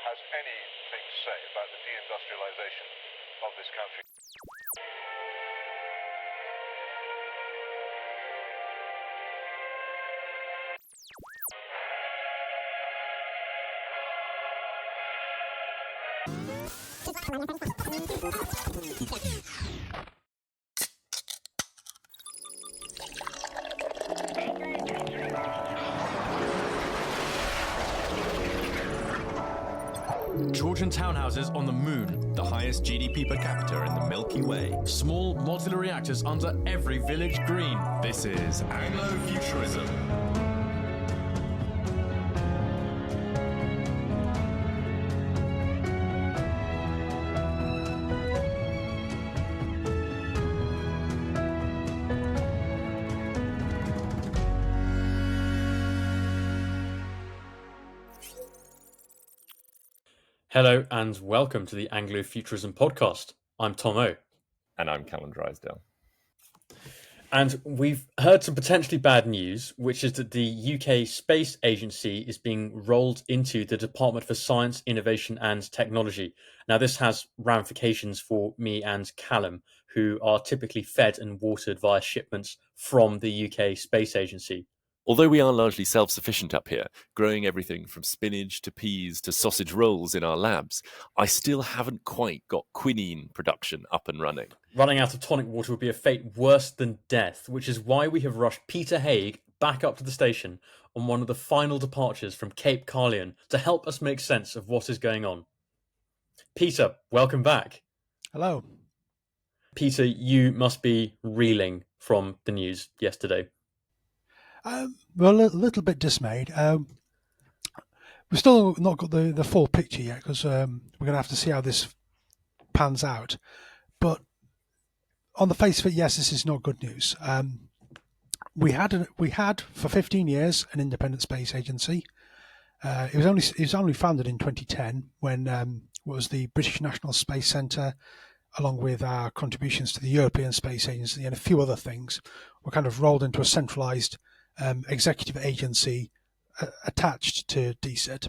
has anything to say about the deindustrialization of this country. Georgian townhouses on the moon, the highest GDP per capita in the Milky Way. Small modular reactors under every village green. This is Anglo-futurism. Hello and welcome to the Anglo-Futurism podcast. I'm Tom O. And I'm Callum Drysdale. And we've heard some potentially bad news, which is that the UK Space Agency is being rolled into the Department for Science, Innovation and Technology. Now, this has ramifications for me and Callum, who are typically fed and watered via shipments from the UK Space Agency. Although we are largely self-sufficient up here, growing everything from spinach to peas to sausage rolls in our labs, I still haven't quite got quinine production up and running. Running out of tonic water would be a fate worse than death, which is why we have rushed Peter Hague back up to the station on one of the final departures from Cape Carlion to help us make sense of what is going on. Peter, welcome back. Hello. Peter, you must be reeling from the news yesterday. Well, a little bit dismayed. We've still not got the full picture yet because we're going to have to see how this pans out. But on the face of it, yes, this is not good news. We had for 15 years an independent space agency. It was only founded in 2010 when was the British National Space Centre, along with our contributions to the European Space Agency and a few other things, were kind of rolled into a centralised executive agency attached to DSIT.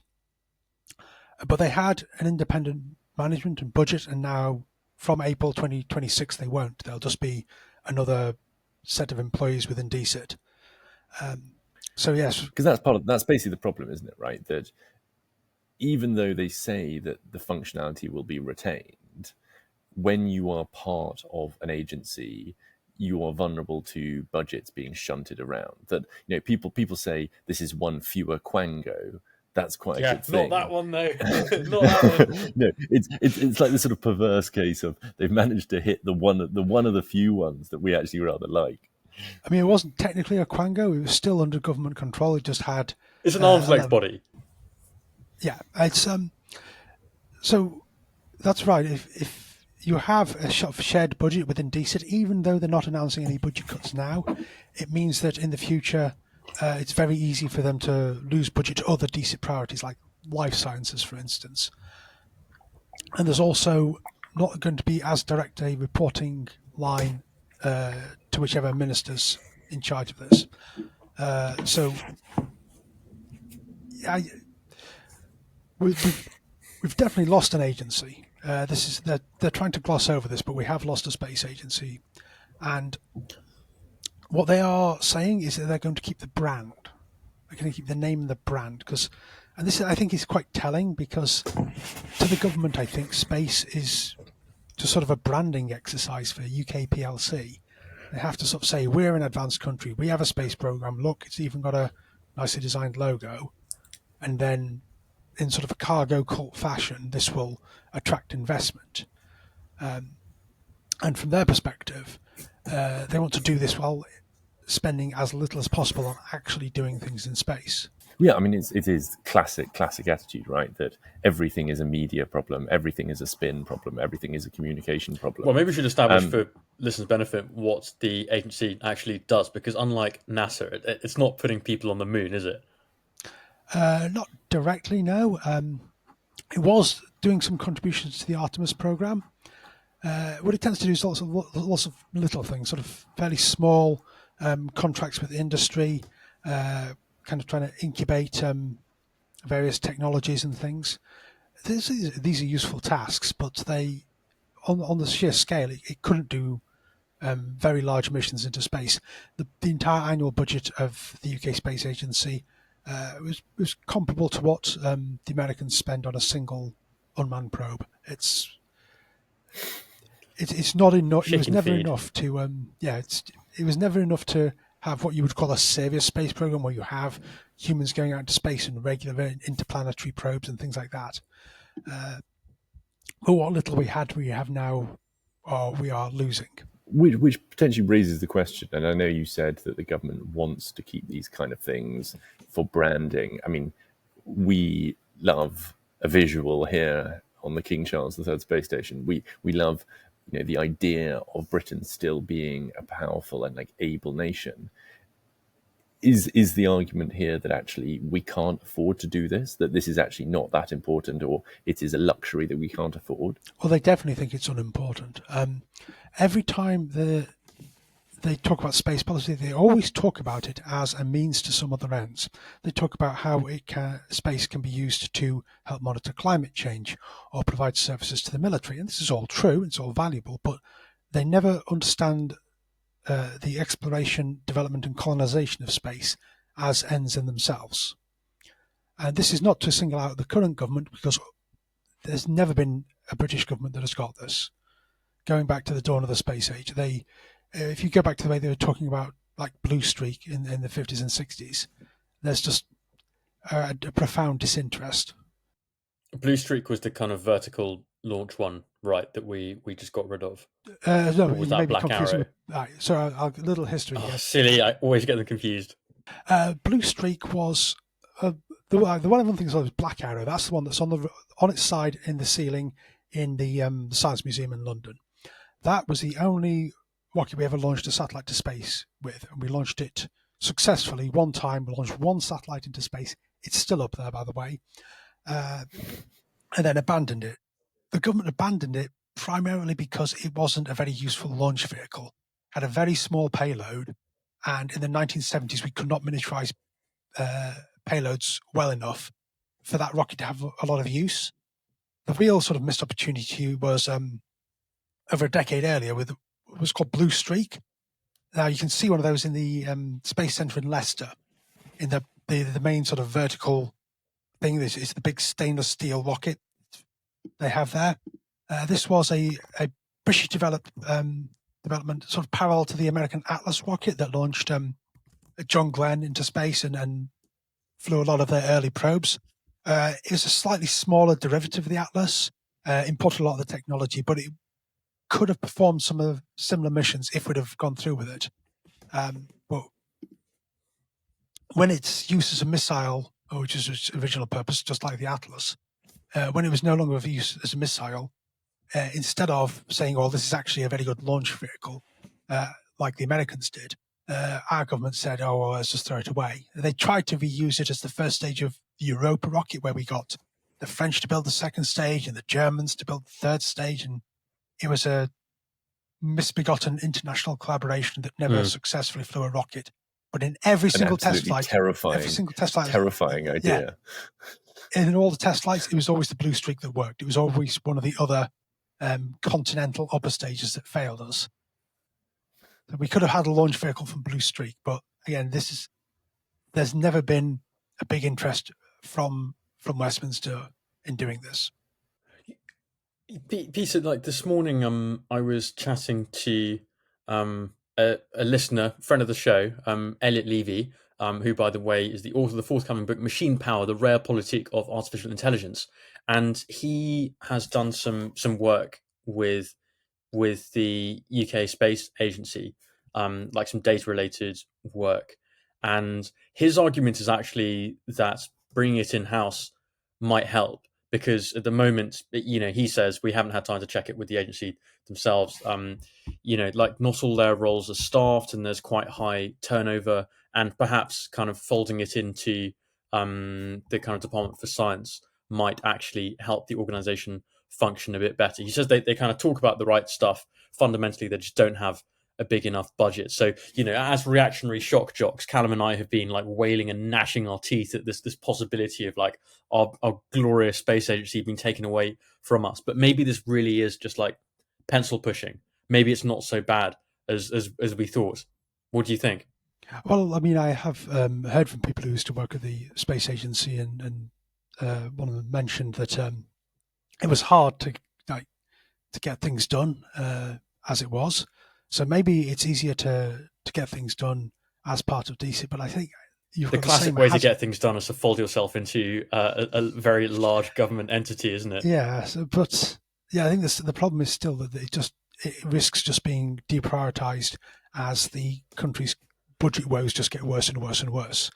But they had an independent management and budget, and now from April 2026 they won't. They'll just be another set of employees within DSIT. So yes, because that's basically the problem, isn't it? Right, that even though they say that the functionality will be retained, when you are part of an agency, you are vulnerable to budgets being shunted around. That, you know, people say this is one fewer Quango. That's quite a good thing. Not that one though. Not that one. No, it's like this sort of perverse case of they've managed to hit the one of the few ones that we actually rather like. I mean, it wasn't technically a Quango. It was still under government control. It just had. It's an arm's length body. Yeah, it's So that's right. If you have a shared budget within DSIT, even though they're not announcing any budget cuts now, it means that in the future it's very easy for them to lose budget to other DSIT priorities like life sciences, for instance. And there's also not going to be as direct a reporting line to whichever minister's in charge of this. We've definitely lost an agency. They're trying to gloss over this, but we have lost a space agency, and what they are saying is that they're going to keep the brand. They're going to keep the name and the brand and this I think is quite telling, because to the government, I think space is just sort of a branding exercise for UK PLC. They have to sort of say, we're an advanced country, we have a space program. Look, it's even got a nicely designed logo, and then in sort of a cargo cult fashion, this will attract investment. And from their perspective, they want to do this while spending as little as possible on actually doing things in space. Yeah, I mean, it is classic attitude, right? That everything is a media problem, everything is a spin problem, everything is a communication problem. Well, maybe we should establish for listeners' benefit what the agency actually does, because unlike NASA, it's not putting people on the moon, is it? Not directly, no. It was doing some contributions to the Artemis program. What it tends to do is lots of little things, sort of fairly small contracts with industry, kind of trying to incubate various technologies and things. these are useful tasks, but they, on the sheer scale, it couldn't do very large missions into space. The entire annual budget of the UK Space Agency was comparable to what the Americans spend on a single unmanned probe. It's not enough. It was Chicken never feed. enough to it was never enough to have what you would call a savior space program, where you have humans going out into space and regular interplanetary probes and things like that. But what little we had, we have now, we are losing. Which potentially raises the question, and I know you said that the government wants to keep these kind of things for branding. I mean, we love a visual here on the King Charles III space station. We love, the idea of Britain still being a powerful and able nation. Is the argument here that actually we can't afford to do this, that this is actually not that important, or it is a luxury that we can't afford? Well, they definitely think it's unimportant. Every time they talk about space policy, they always talk about it as a means to some other ends. They talk about how space can be used to help monitor climate change or provide services to the military. And this is all true, it's all valuable, but they never understand the exploration, development and colonization of space as ends in themselves. And this is not to single out the current government, because there's never been a British government that has got this. Going back to the dawn of the space age, if you go back to the way they were talking about Blue Streak in the 50s and 60s, there's just a profound disinterest. Blue Streak was the kind of vertical launch one, right, that we just got rid of? No, or was that Black Arrow? So a little history here. Silly, I always get them confused. Blue Streak was the one thing was Black Arrow. That's the one that's on its side in the ceiling in the Science Museum in London. That was the only rocket we ever launched a satellite to space with, and we launched it successfully one time. We launched one satellite into space. It's still up there, by the way, and then abandoned it. The government abandoned it primarily because it wasn't a very useful launch vehicle. Had a very small payload, and in the 1970s we could not miniaturize payloads well enough for that rocket to have a lot of use. The real sort of missed opportunity was over a decade earlier with what was called Blue Streak. Now you can see one of those in the Space Centre in Leicester, in the main sort of vertical thing. This is the big stainless steel rocket they have there. This was a British development sort of parallel to the American Atlas rocket that launched John Glenn into space and flew a lot of their early probes. It was a slightly smaller derivative of the Atlas, imported a lot of the technology, but it could have performed some of similar missions if we'd have gone through with it. But when it's used as a missile, which is its original purpose, just like the Atlas, when it was no longer of use as a missile, instead of saying, "Oh, this is actually a very good launch vehicle," like the Americans did, our government said, "Oh, well, let's just throw it away." They tried to reuse it as the first stage of the Europa rocket, where we got the French to build the second stage and the Germans to build the third stage, and it was a misbegotten international collaboration that never successfully flew a rocket. But in every single test flight, terrifying idea. Yeah, in all the test flights, it was always the Blue Streak that worked. It was always one of the other continental upper stages that failed us. So we could have had a launch vehicle from Blue Streak, but again, there's never been a big interest from Westminster in doing this. Peter, this morning, I was chatting to a listener, friend of the show, Elliot Levy, who, by the way, is the author of the forthcoming book "Machine Power: The Rare Politic of Artificial Intelligence," and he has done some work with the UK Space Agency, some data-related work, and his argument is actually that bringing it in-house might help. Because at the moment, he says we haven't had time to check it with the agency themselves. Not all their roles are staffed, and there's quite high turnover. And perhaps kind of folding it into the kind of Department for Science might actually help the organisation function a bit better. He says they kind of talk about the right stuff. Fundamentally, they just don't have a big enough budget. So, as reactionary shock jocks, Callum and I have been like wailing and gnashing our teeth at this possibility of like our glorious space agency being taken away from us. But maybe this really is just like pencil pushing. Maybe it's not so bad as we thought. What do you think? Well, I mean, I have heard from people who used to work at the space agency, and one of them mentioned that it was hard to get things done as it was. So maybe it's easier to get things done as part of DC. But I think you've got the classic way to get things done is to fold yourself into a very large government entity, isn't it? Yeah, but I think the problem is still that it risks just being deprioritized as the country's budget woes just get worse and worse and worse.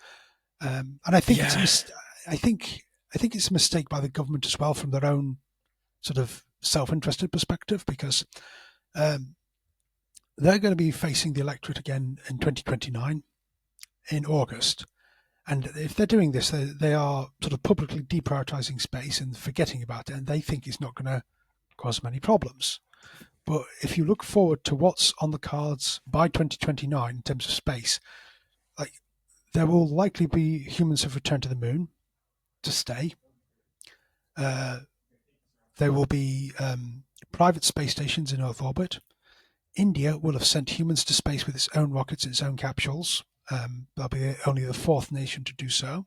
And I think I think it's a mistake by the government as well, from their own sort of self-interested perspective, because they're going to be facing the electorate again in 2029 in August. And if they're doing this, they are sort of publicly deprioritizing space and forgetting about it, and they think it's not going to cause many problems. But if you look forward to what's on the cards by 2029 in terms of space, like there will likely be humans who've returned to the moon to stay. There will be private space stations in Earth orbit. India will have sent humans to space with its own rockets, its own capsules. They'll be only the fourth nation to do so.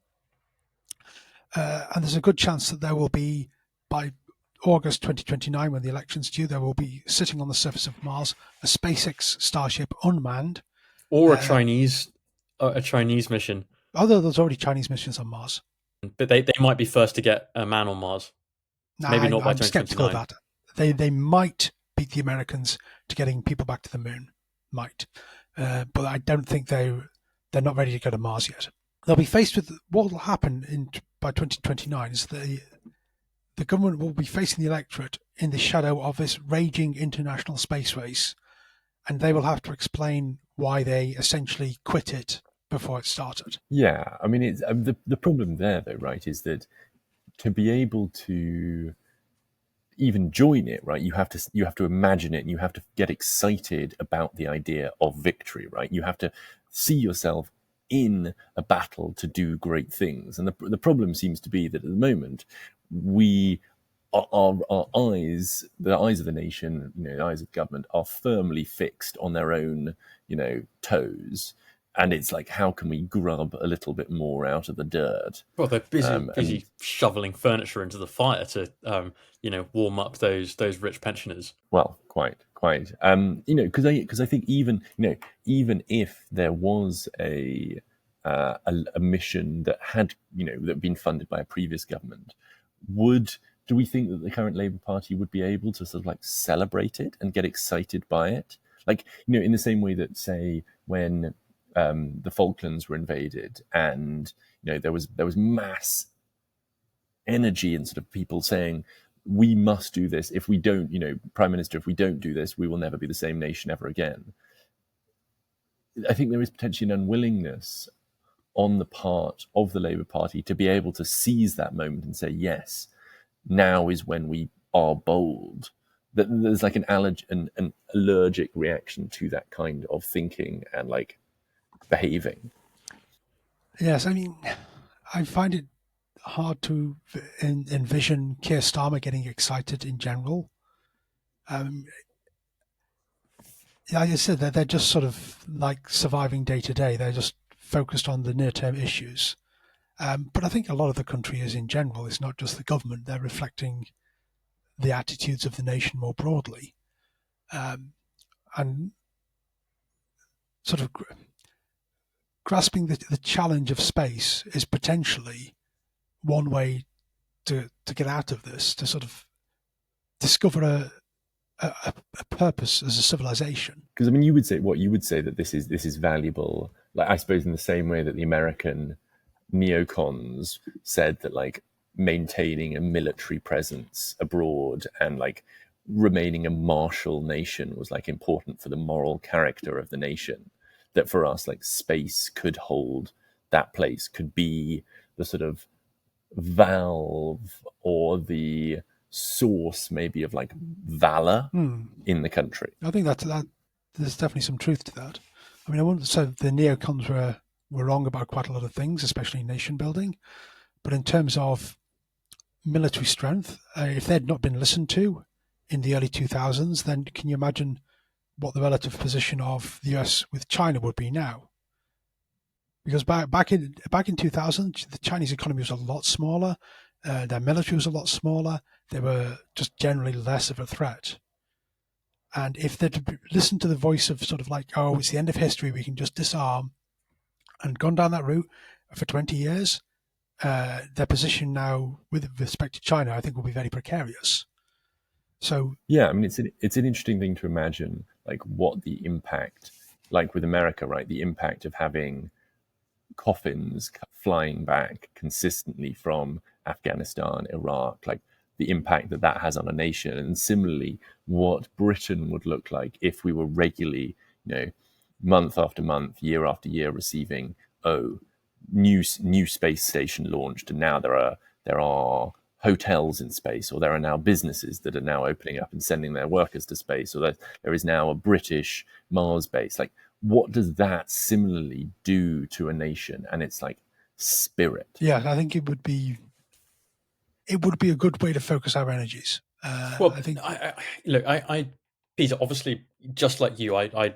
And there's a good chance that there will be, by August 2029, when the election's due, there will be sitting on the surface of Mars a SpaceX Starship unmanned. Or a Chinese mission. Although there's already Chinese missions on Mars. But they might be first to get a man on Mars. Maybe not by 2029. I'm skeptical of that. They might beat the Americans to getting people back to the moon. Might. But I don't think they're not ready to go to Mars yet. They'll be faced with what will happen by 2029 is the government will be facing the electorate in the shadow of this raging international space race, and they will have to explain why they essentially quit it before it started. Yeah, I mean, it's the problem there, though, right, is that to be able to even join it, right, you have to imagine it, and you have to get excited about the idea of victory, right? You have to see yourself in a battle to do great things, and the problem seems to be that at the moment our eyes, the eyes of the nation, the eyes of government, are firmly fixed on their own, toes. And it's like, how can we grub a little bit more out of the dirt? Well, they're busy shoveling furniture into the fire to, warm up those rich pensioners. Well, quite. Because I think even if there was a mission that had that been funded by a previous government, do we think that the current Labour Party would be able to sort of like celebrate it and get excited by it? Like, in the same way that, say, when the Falklands were invaded, and there was mass energy and sort of people saying, we must do this. If we don't, Prime Minister, if we don't do this, we will never be the same nation ever again. I think there is potentially an unwillingness on the part of the Labour Party to be able to seize that moment and say, yes, now is when we are bold. That there's like an allergic reaction to that kind of thinking and like behaving. Yes, I mean, I find it hard to envision Keir Starmer getting excited in general. Like I said, they're just sort of like surviving day to day. They're just focused on the near-term issues. But I think a lot of the country is in general. It's not just the government. They're reflecting the attitudes of the nation more broadly. And sort of grasping the challenge of space is potentially one way to get out of this, to sort of discover a purpose as a civilization. Because I mean, you would say that this is valuable. Like, I suppose in the same way that the American neocons said that like maintaining a military presence abroad and like remaining a martial nation was like important for the moral character of the nation. That for us, like, space could hold that place, could be the sort of valve or the source maybe of like valor in the country. I think that's there's definitely some truth to that. I mean, I wouldn't say the neocons were wrong about quite a lot of things, especially nation building. But in terms of military strength, if they'd not been listened to in the early 2000s, then can you imagine what the relative position of the US with China would be now? Because back in 2000, the Chinese economy was a lot smaller, their military was a lot smaller, they were just generally less of a threat. And if they'd listened to the voice of sort of like, oh, it's the end of history, we can just disarm, and gone down that route for 20 years, their position now with respect to China, I think, will be very precarious. So yeah, I mean, it's an interesting thing to imagine, like what the impact, like with America, right? The impact of having coffins flying back consistently from Afghanistan, Iraq, like the impact that that has on a nation, and similarly, what Britain would look like if we were regularly, month after month, year after year, receiving new space station launched, and now there are hotels in space, or there are now businesses that are now opening up and sending their workers to space, or there is now a British Mars base. Like, what does that similarly do to a nation and its like spirit? yeah, I think it would be a good way to focus our energies. Well, I think look, Peter, obviously, just like you, I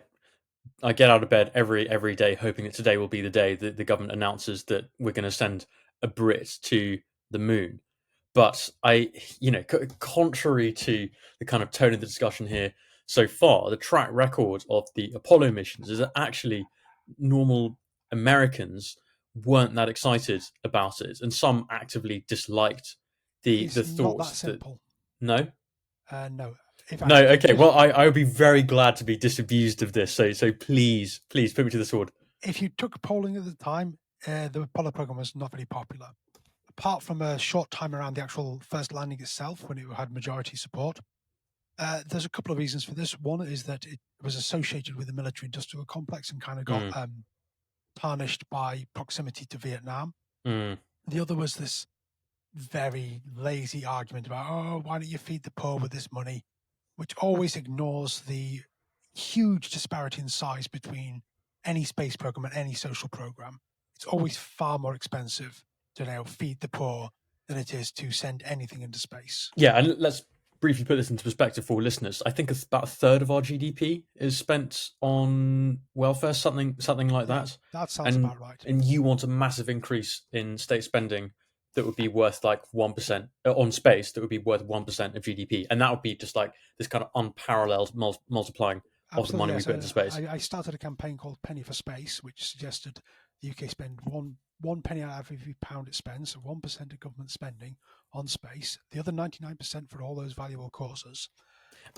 get out of bed every day hoping that today will be the day that the government announces that we're going to send a Brit to the moon. But contrary to the kind of tone of the discussion here so far, the track record of the Apollo missions is that actually normal Americans weren't that excited about it, and some actively disliked the it's not that thoughts that simple. no. No. No, okay. Well, I would be very glad to be disabused of this. So please put me to the sword. If you took polling at the time, the Apollo program was not very popular. Apart from a short time around the actual first landing itself, when it had majority support, there's a couple of reasons for this. One is that it was associated with the military-industrial complex and kind of got tarnished by proximity to Vietnam. The other was this very lazy argument about, oh, why don't you feed the poor with this money, which always ignores the huge disparity in size between any space program and any social program. It's always far more expensive to now feed the poor than it is to send anything into space. Yeah, and let's briefly put this into perspective for listeners. I think it's about a third of our GDP is spent on welfare, something like that. That sounds about right. And you want a massive increase in state spending that would be worth like 1% on space, that would be worth 1% of GDP, and that would be just like this kind of unparalleled multiplying of the money we put into space. I started a campaign called Penny for Space, which suggested the UK spend one penny out of every pound it spends, so 1% of government spending on space, the other 99% for all those valuable causes.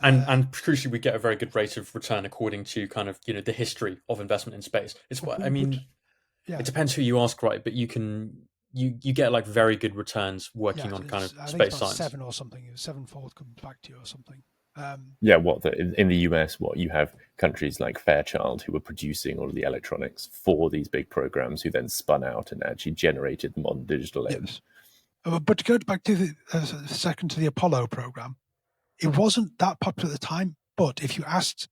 And crucially, we get a very good rate of return according to kind of the history of investment in space. It's what I mean. It depends who you ask, right? But you get like very good returns working on kind of I think space it's about science. 7 or something. 7-fold comes back to you or something. In the US, you have countries like Fairchild who were producing all of the electronics for these big programs, who then spun out and actually generated them on digital age. Yes. But to go back to the Apollo program, it wasn't that popular at the time. But if you asked,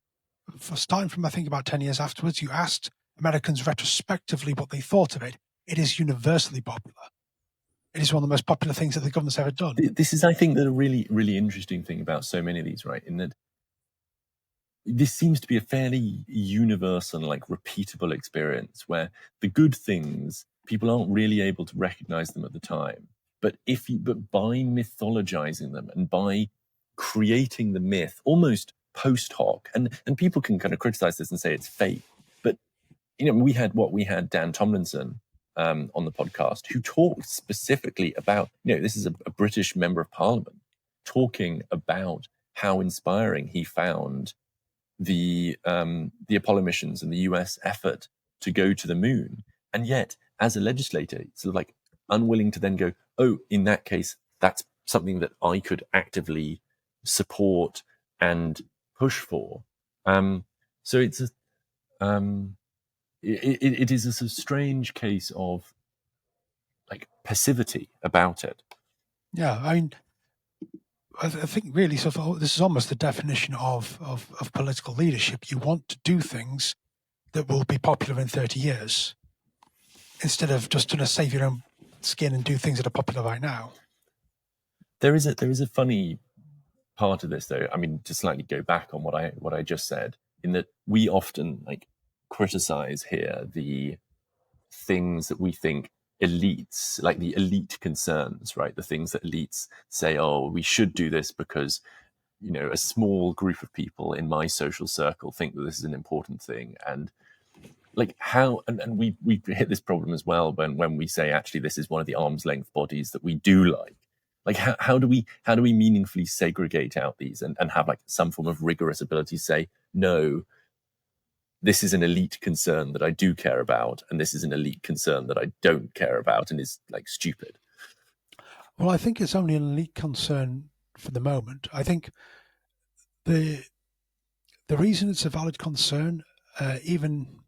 for starting from I think about 10 years afterwards, you asked Americans retrospectively what they thought of it, it is universally popular. It is one of the most popular things that the government's ever done. This is, I think, the really, really interesting thing about so many of these, right? In that this seems to be a fairly universal, like repeatable experience where the good things, people aren't really able to recognize them at the time. But by mythologizing them and by creating the myth almost post hoc, and people can kind of criticize this and say it's fake. But we had Dan Tomlinson on the podcast, who talked specifically about, this is a British member of Parliament talking about how inspiring he found the Apollo missions and the US effort to go to the moon. And yet, as a legislator, sort of like unwilling to then go, oh, in that case, that's something that I could actively support and push for. So it's it is a sort of strange case of like passivity about it. Yeah, I mean, I think really, this is almost the definition of political leadership. You want to do things that will be popular in 30 years, instead of just trying to save your own skin and do things that are popular right now. There is a funny part of this, though. I mean, to slightly go back on what I just said, in that we often like criticize here the things that we think elites, like the elite concerns, right? The things that elites say, oh, we should do this because, you know, a small group of people in my social circle think that this is an important thing. And like how, and we hit this problem as well when we say actually this is one of the arm's length bodies that we do like how do we meaningfully segregate out these and have like some form of rigorous ability to say, no, this is an elite concern that I do care about, and this is an elite concern that I don't care about and is like stupid? Well, I think it's only an elite concern for the moment. I think the reason it's a valid concern, even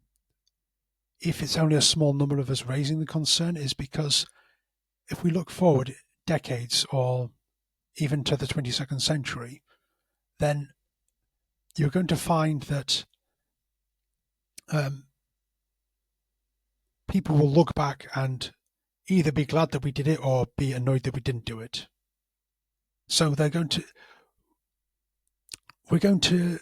if it's only a small number of us raising the concern, is because if we look forward decades or even to the 22nd century, then you're going to find that people will look back and either be glad that we did it or be annoyed that we didn't do it. So we're going to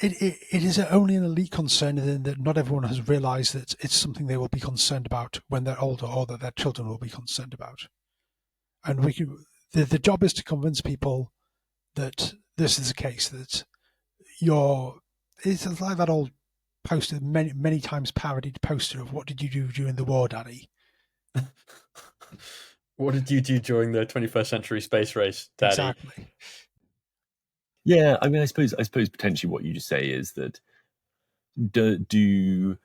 it is only an elite concern in that not everyone has realized that it's something they will be concerned about when they're older, or that their children will be concerned about. And the job is to convince people that this is the case, that it's like that old poster, many times parodied poster of "What did you do during the war, Daddy?" What did you do during the 21st century space race, Daddy? Exactly. Yeah, I mean, I suppose potentially what you just say is that do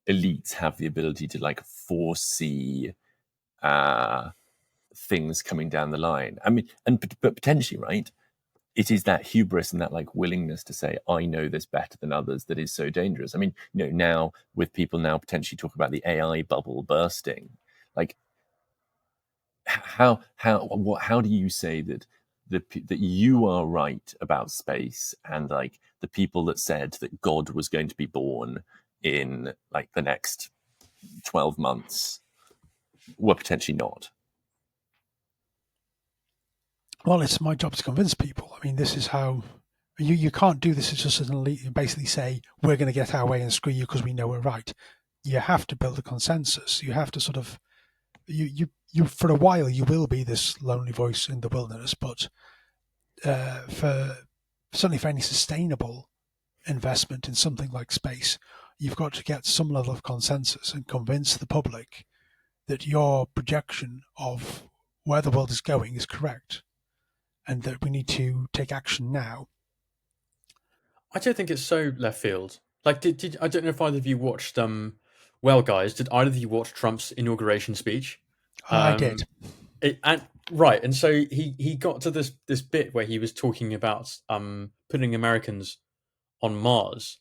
elites have the ability to like foresee things coming down the line? I mean, but potentially, right? It is that hubris and that like willingness to say, I know this better than others, that is so dangerous. I mean, you know, now with people now potentially talking about the AI bubble bursting, like how do you say that that you are right about space, and like the people that said that God was going to be born in like the next 12 months were potentially not? Well, it's my job to convince people. I mean, this is how you can't do this. It's just an elite. You basically say we're going to get our way and screw you because we know we're right. You have to build a consensus. You have to sort of you for a while you will be this lonely voice in the wilderness, but certainly for any sustainable investment in something like space, you've got to get some level of consensus and convince the public that your projection of where the world is going is correct, and that we need to take action now. I don't think it's so left field. Like, did I don't know if either of you watched well, guys, did either of you watch Trump's inauguration speech? I did. Right, and so he got to this bit where he was talking about putting Americans on Mars,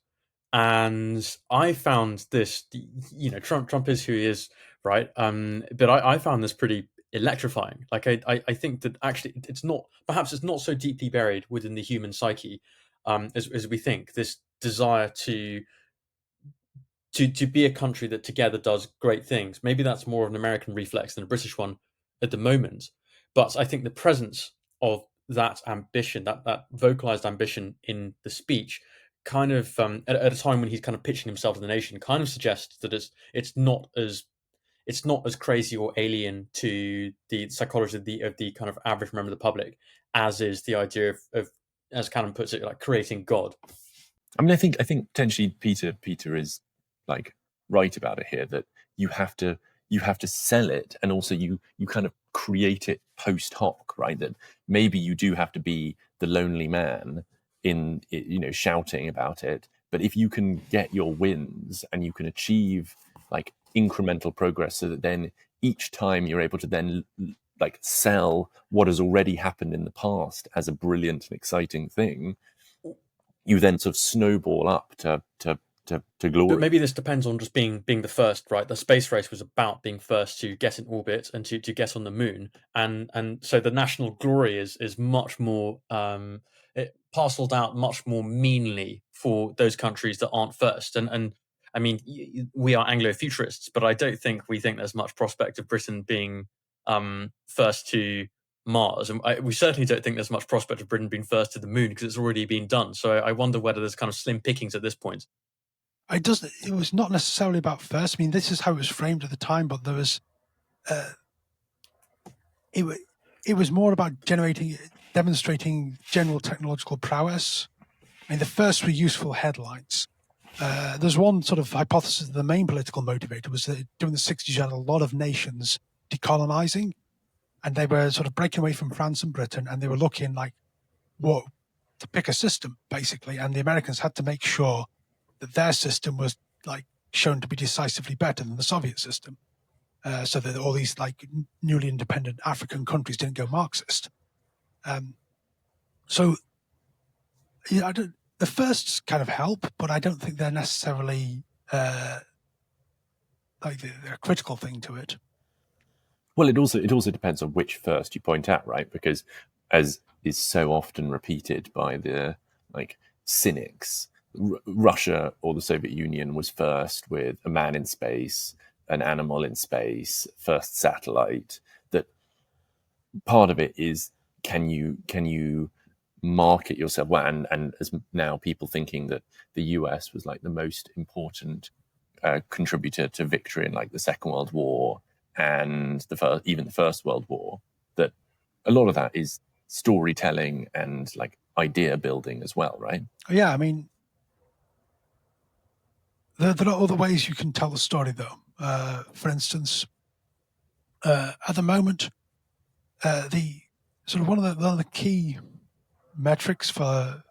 and I found this, you know, Trump is who he is, right? But I found this pretty electrifying. Like I think that actually it's not so deeply buried within the human psyche as we think. This desire to be a country that together does great things. Maybe that's more of an American reflex than a British one at the moment. But I think the presence of that ambition, that vocalized ambition in the speech, kind of at a time when he's kind of pitching himself to the nation, kind of suggests that it's not as crazy or alien to the psychology of the kind of average member of the public as is the idea of as Cannon puts it, like creating God. I mean, I think potentially Peter is like right about it here, that you have to sell it, and also you kind of create it post hoc, right? That maybe you do have to be the lonely man in, you know, shouting about it, but if you can get your wins and you can achieve like incremental progress, so that then each time you're able to then like sell what has already happened in the past as a brilliant and exciting thing, you then sort of snowball up to to glory. But maybe this depends on just being the first, right? The space race was about being first to get in orbit and to get on the moon, and so the national glory is much more it parceled out much more meanly for those countries that aren't first. And I mean, we are Anglo-futurists, but I don't think we think there's much prospect of Britain being first to Mars, and we certainly don't think there's much prospect of Britain being first to the moon because it's already been done. So I wonder whether there's kind of slim pickings at this point. It was not necessarily about first. I mean, this is how it was framed at the time, but there was, it was more about demonstrating general technological prowess. I mean, the first were useful headlines. There's one sort of hypothesis that the main political motivator was that during the 60s, you had a lot of nations decolonizing, and they were sort of breaking away from France and Britain, and they were looking like what to pick a system, basically. And the Americans had to make sure that their system was like shown to be decisively better than the Soviet system, so that all these like newly independent African countries didn't go Marxist. So yeah, the firsts kind of help, but I don't think they're necessarily like they're a critical thing to it. Well, it also depends on which first you point at, right? Because as is so often repeated by the like cynics, Russia or the Soviet Union was first with a man in space, an animal in space, first satellite. That part of it is can you market yourself well, and as now people thinking that the US was like the most important contributor to victory in like the Second World War and even the First World War, that a lot of that is storytelling and like idea building as well, right? Yeah, I mean, there are other ways you can tell the story, though. For instance, at the moment, the sort of one of the key metrics for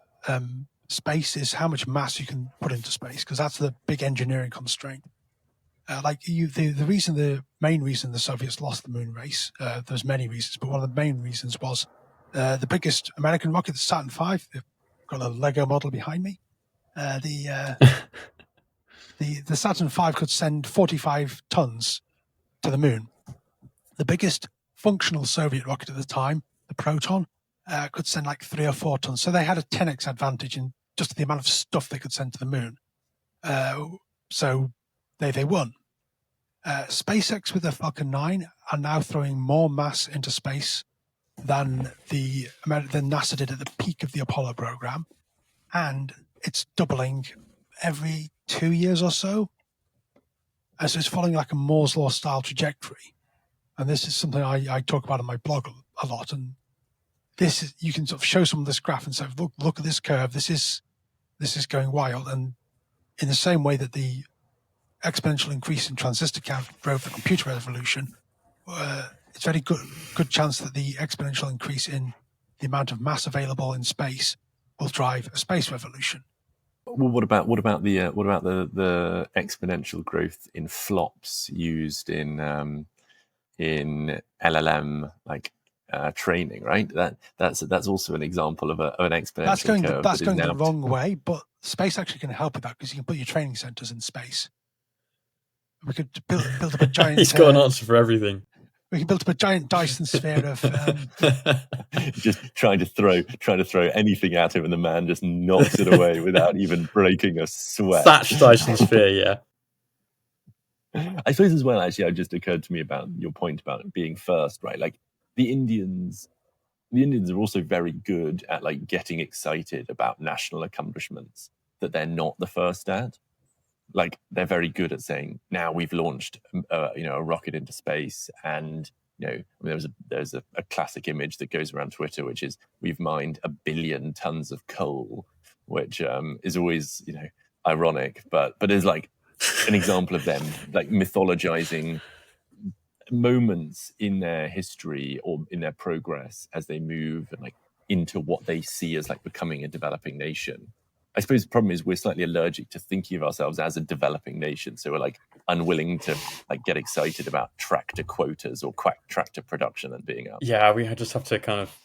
space is how much mass you can put into space, because that's the big engineering constraint. The main reason the Soviets lost the moon race, there's many reasons, but one of the main reasons was the biggest American rocket, the Saturn V. They've got a Lego model behind me. The Saturn V could send 45 tons to the moon. The biggest functional Soviet rocket at the time, the Proton, could send like 3 or 4 tons. So they had a 10x advantage in just the amount of stuff they could send to the moon. So they won. SpaceX with their Falcon 9 are now throwing more mass into space than NASA did at the peak of the Apollo program. And it's doubling every 2 years or so. So it's following like a Moore's Law style trajectory. And this is something I talk about on my blog a lot. And you can sort of show someone this graph and say, look at this curve. This is going wild. And in the same way that the exponential increase in transistor count drove the computer revolution, it's very good chance that the exponential increase in the amount of mass available in space will drive a space revolution. Well, what about the exponential growth in flops used in LLM training, right? That's also an example of an exponential curve. That's going the wrong way, but space actually can help with that, because you can put your training centers in space. We could build up a giant. He's got an answer for everything. We can build up a giant Dyson sphere of. Just trying to throw anything at him, and the man just knocks it away without even breaking a sweat. Thatched Dyson sphere, yeah. I suppose as well, actually, it just occurred to me about your point about being first, right? Like the Indians are also very good at like getting excited about national accomplishments that they're not the first at. Like they're very good at saying, now we've launched a rocket into space, and there's a classic image that goes around Twitter, which is we've mined 1 billion tons of coal, which is always ironic, but is like an example of them like mythologizing moments in their history or in their progress as they move and like into what they see as like becoming a developing nation. I suppose the problem is we're slightly allergic to thinking of ourselves as a developing nation, so we're like unwilling to like get excited about tractor quotas or tractor production and being up. Yeah, we just have to kind of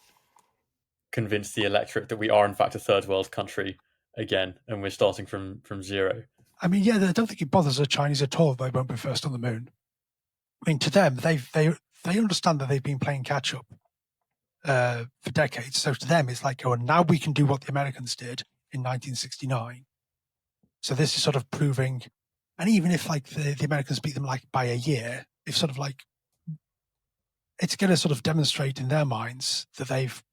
convince the electorate that we are in fact a third world country again, and we're starting from zero. I mean, yeah, I don't think it bothers the Chinese at all. They won't be first on the moon. I mean, to them, they understand that they've been playing catch up for decades. So to them, it's like, oh, now we can do what the Americans did in 1969. So this is sort of proving, and even if like the Americans beat them like by a year, if sort of like it's going to sort of demonstrate in their minds that they've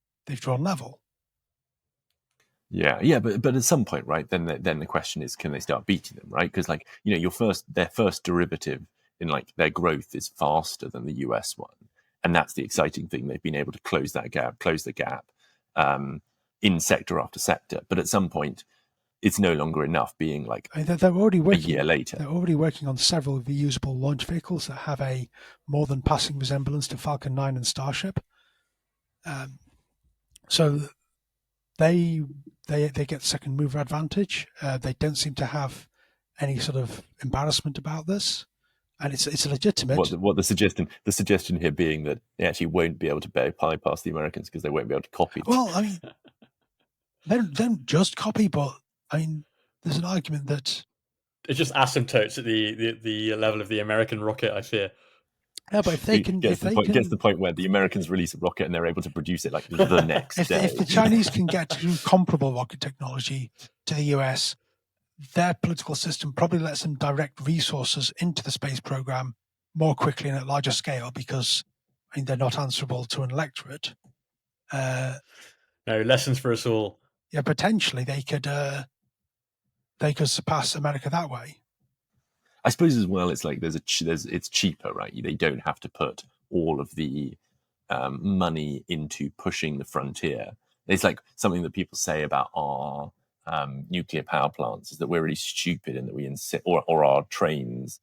drawn level. Yeah, but at some point, right? Then the question is, can they start beating them, right? Because like their first derivative in like their growth is faster than the US one, and that's the exciting thing. They've been able to close the gap in sector after sector. But at some point, it's no longer enough. Being like I mean, they're already working, a year later, they're already working on several reusable launch vehicles that have a more than passing resemblance to Falcon 9 and Starship. So they get second mover advantage. They don't seem to have any sort of embarrassment about this, and it's legitimate. What the suggestion here being that they actually won't be able to bypass the Americans because they won't be able to copy them. Well, I mean, they don't just copy, but I mean, there's an argument that it's just asymptotes at the level of the American rocket, I fear. Yeah, but if they can, gets to the point where the Americans release a rocket and they're able to produce it like the next day. If the Chinese can get to comparable rocket technology to the US, their political system probably lets them direct resources into the space program more quickly and at larger scale because I mean they're not answerable to an electorate. No, lessons for us all. Yeah, potentially they could surpass America that way. I suppose as well, it's like it's cheaper, right? They don't have to put all of the money into pushing the frontier. It's like something that people say about our nuclear power plants is that we're really stupid and that we insist, or our trains,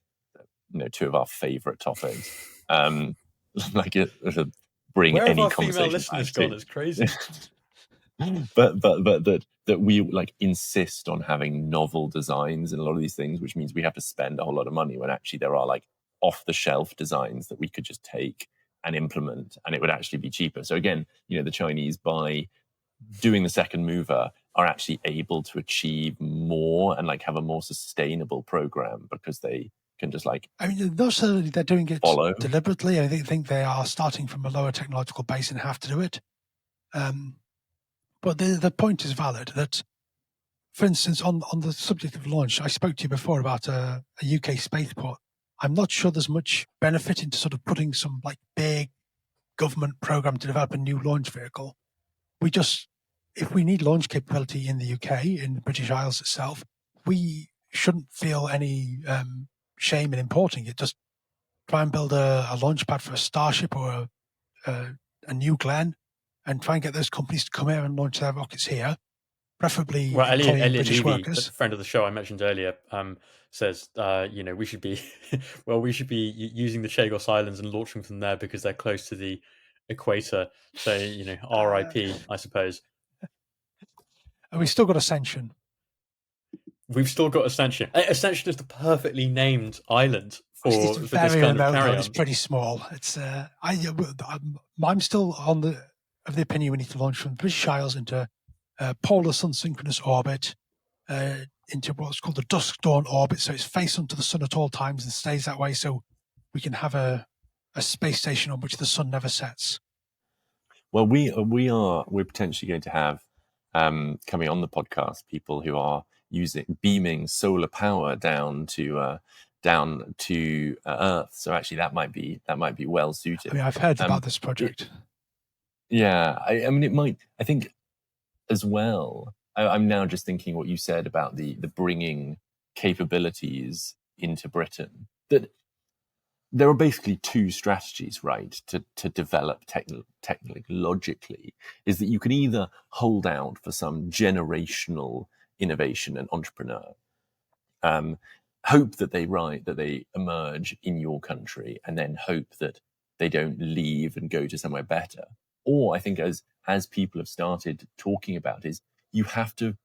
two of our favorite topics. Like it bring Where any have our conversation. Female listeners gone? It's crazy. but that we like insist on having novel designs and a lot of these things, which means we have to spend a whole lot of money when actually there are like off the shelf designs that we could just take and implement and it would actually be cheaper. So again, the Chinese, by doing the second mover, are actually able to achieve more and like have a more sustainable program because they can just like, I mean, not necessarily they're doing it follow deliberately. I think they are starting from a lower technological base and have to do it. But the point is valid that, for instance, on the subject of launch, I spoke to you before about a UK spaceport. I'm not sure there's much benefit into sort of putting some like big government program to develop a new launch vehicle. If we need launch capability in the UK, in the British Isles itself, we shouldn't feel any shame in importing it. Just try and build a launch pad for a Starship or a New Glenn, and try and get those companies to come here and launch their rockets here, preferably Elliot British Levy, workers. a friend of the show I mentioned earlier, says we should be using the Chagos Islands and launching from there because they're close to the equator. So RIP, I suppose. And we've still got Ascension. We've still got Ascension. Ascension is the perfectly named island for It's this very kind remote, of carry-on. it's pretty small. It's I'm still of the opinion we need to launch from the British Isles into polar sun synchronous orbit, into what's called the dusk dawn orbit. So it's face onto the sun at all times and stays that way. So we can have a space station on which the sun never sets. Well, we're potentially going to have coming on the podcast people who are beaming solar power down to Earth. So actually, that might be well suited. I mean, I've heard about this project. I mean, it might. I think as well. I'm now just thinking what you said about the bringing capabilities into Britain. That there are basically two strategies, right, to develop technologically, is that you can either hold out for some generational innovation and entrepreneur, hope that they emerge in your country, and then hope that they don't leave and go to somewhere better. Or I think as people have started talking about is you have to,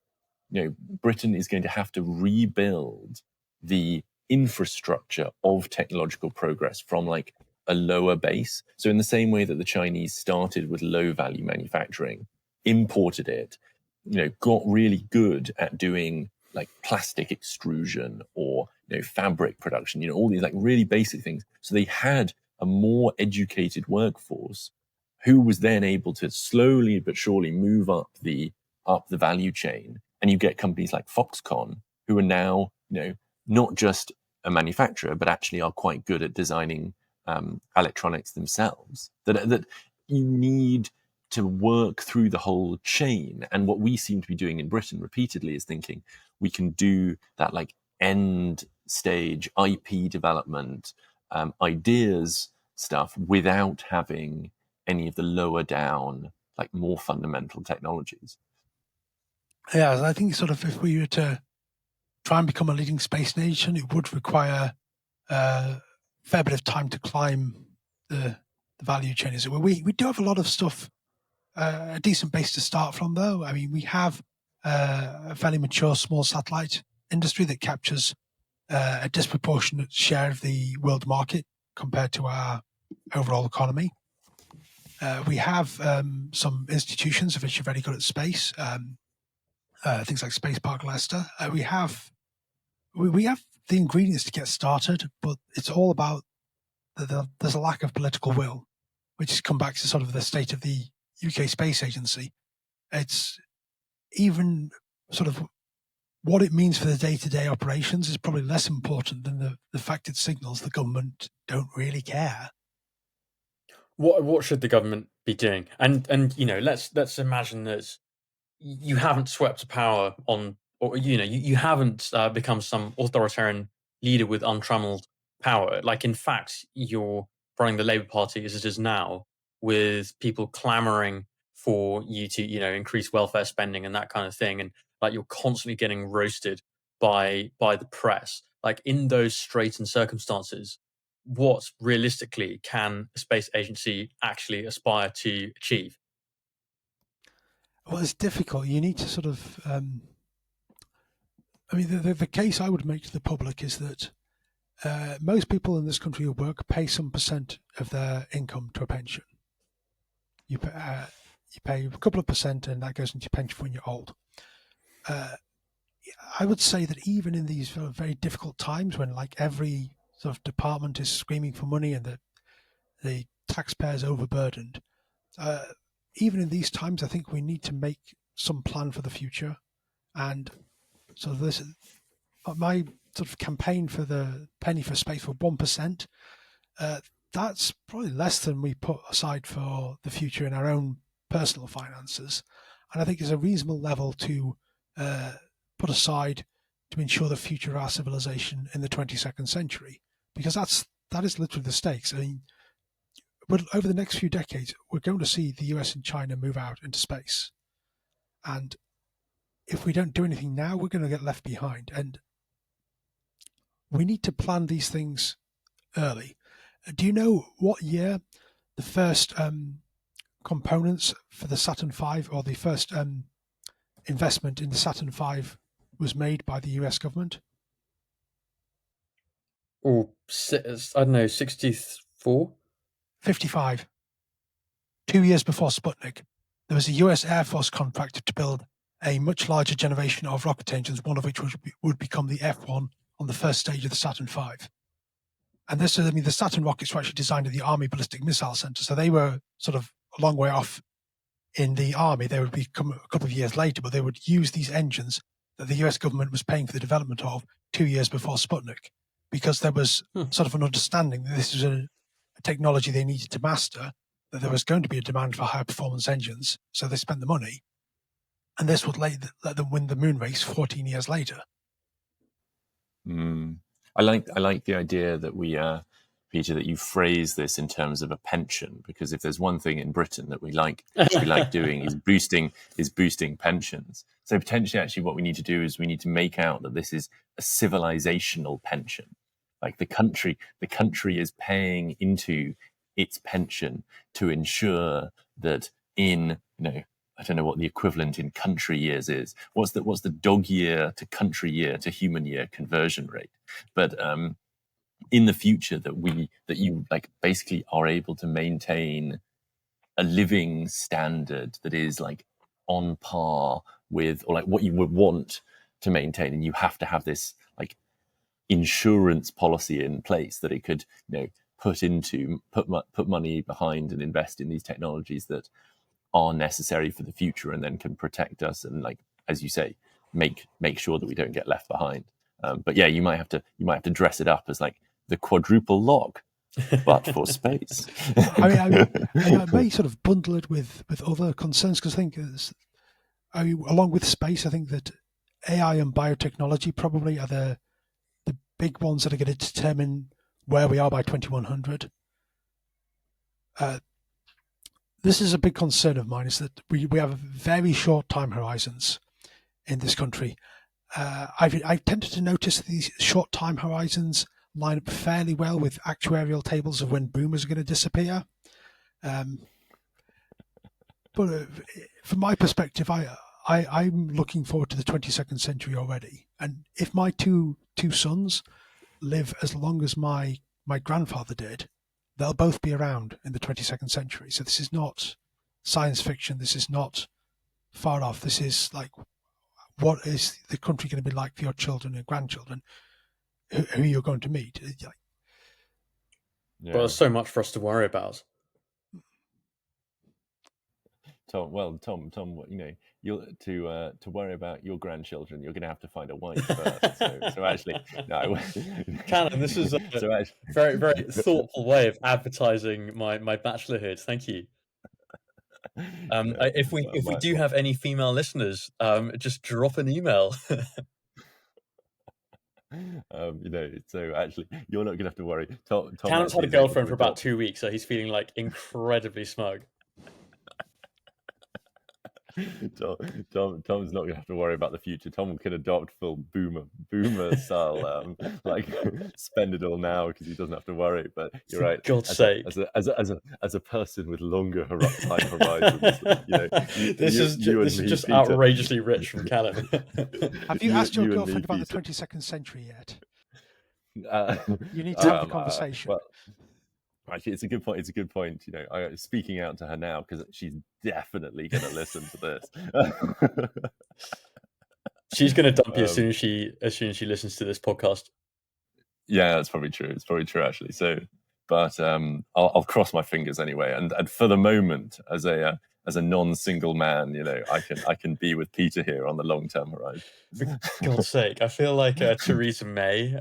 Britain is going to have to rebuild the infrastructure of technological progress from like a lower base. So in the same way that the Chinese started with low value manufacturing, imported it, got really good at doing like plastic extrusion or fabric production, all these like really basic things. So they had a more educated workforce who was then able to slowly but surely move up the value chain. And you get companies like Foxconn who are now not just a manufacturer but actually are quite good at designing electronics themselves. That you need to work through the whole chain. And what we seem to be doing in Britain repeatedly is thinking we can do that like end stage IP development, ideas stuff without having any of the lower down, like more fundamental technologies. Yeah, I think sort of if we were to try and become a leading space nation, it would require a fair bit of time to climb the value chain. As it were. We do have a lot of stuff, a decent base to start from, though. I mean, we have a fairly mature small satellite industry that captures a disproportionate share of the world market compared to our overall economy. We have some institutions of which are very good at space, things like Space Park Leicester. We have the ingredients to get started, but it's all about there's a lack of political will, which has come back to sort of the state of the UK Space Agency. It's even sort of what it means for the day-to-day operations is probably less important than the fact it signals the government don't really care. What should the government be doing? And let's imagine that you haven't swept power on, or you haven't become some authoritarian leader with untrammeled power. Like, in fact, you're running the Labour Party as it is now, with people clamoring for you to increase welfare spending and that kind of thing, and like you're constantly getting roasted by the press. Like, in those straitened circumstances, what realistically can a space agency actually aspire to achieve? Well, it's difficult. You need to sort of. I mean, the case I would make to the public is that most people in this country who work pay some percent of their income to a pension. You pay a couple of percent, and that goes into your pension when you're old. I would say that even in these very difficult times, when like every sort of department is screaming for money and the taxpayers overburdened, even in these times, I think we need to make some plan for the future. And so this, my sort of campaign for the penny for space for 1%, that's probably less than we put aside for the future in our own personal finances. And I think it's a reasonable level to put aside to ensure the future of our civilization in the 22nd century, because that is literally the stakes. I mean, but over the next few decades, we're going to see the US and China move out into space. And if we don't do anything now, we're going to get left behind. And we need to plan these things early. Do you know what year the first components for the Saturn V, or the first investment in the Saturn V, was made by the US government? Or I don't know, 64? 55. 2 years before Sputnik, there was a US Air Force contract to build a much larger generation of rocket engines, one of which would become the F1 on the first stage of the Saturn V. And this, I mean, the Saturn rockets were actually designed at the Army Ballistic Missile Center, so they were sort of a long way off in the Army. They would become a couple of years later, but they would use these engines that the US government was paying for the development of 2 years before Sputnik, because there was sort of an understanding that this was a technology they needed to master, that there was going to be a demand for high performance engines, so they spent the money, and this would let them win the moon race 14 years later. I like the idea that Peter, that you phrase this in terms of a pension, because if there's one thing in Britain that we like doing is boosting pensions. So potentially, actually, what we need to do is we need to make out that this is a civilizational pension. Like the country is paying into its pension to ensure that in, I don't know what the equivalent in country years is. What's the dog year to country year to human year conversion rate? But in the future, that you like basically are able to maintain a living standard that is like on par with, or like what you would want to maintain, and you have to have this like insurance policy in place that it could, put money behind and invest in these technologies that are necessary for the future and then can protect us and, like as you say, make sure that we don't get left behind. But yeah, you might have to dress it up as like the quadruple lock, but for space. I may sort of bundle it with other concerns, because I think along with space, I think that AI and biotechnology probably are the big ones that are going to determine where we are by 2100. This is a big concern of mine, is that we have very short time horizons in this country. I've tended to notice these short time horizons line up fairly well with actuarial tables of when boomers are going to disappear. But from my perspective, I'm looking forward to the 22nd century already. And if my two sons live as long as my grandfather did, they'll both be around in the 22nd century. So this is not science fiction. This is not far off. This is like, what is the country going to be like for your children and grandchildren who you're going to meet? Yeah. Well, there's so much for us to worry about. Tom, you'll to worry about your grandchildren, you're going to have to find a wife first. So actually, no. Canon, this is a very, very thoughtful way of advertising my bachelorhood. Thank you. If we do have any female listeners, just drop an email. So actually, you're not going to have to worry. Tom Canon's had a girlfriend for about 2 weeks, so he's feeling like incredibly smug. Tom's not going to have to worry about the future. Tom can adopt full boomer style, like spend it all now because he doesn't have to worry. But you're right. For God's sake, as a person with longer time horizons, this is just Peter, outrageously rich from Callum. Have you asked your girlfriend about the 22nd century yet? You need to have the conversation. Actually, it's a good point. I'm speaking out to her now because she's definitely going to listen to this. She's going to dump you as soon as she listens to this podcast. Yeah, that's probably true. It's probably true, actually. So, but I'll cross my fingers anyway. And for the moment, as a non-single man, I can be with Peter here on the long-term horizon. For God's sake, I feel like Theresa May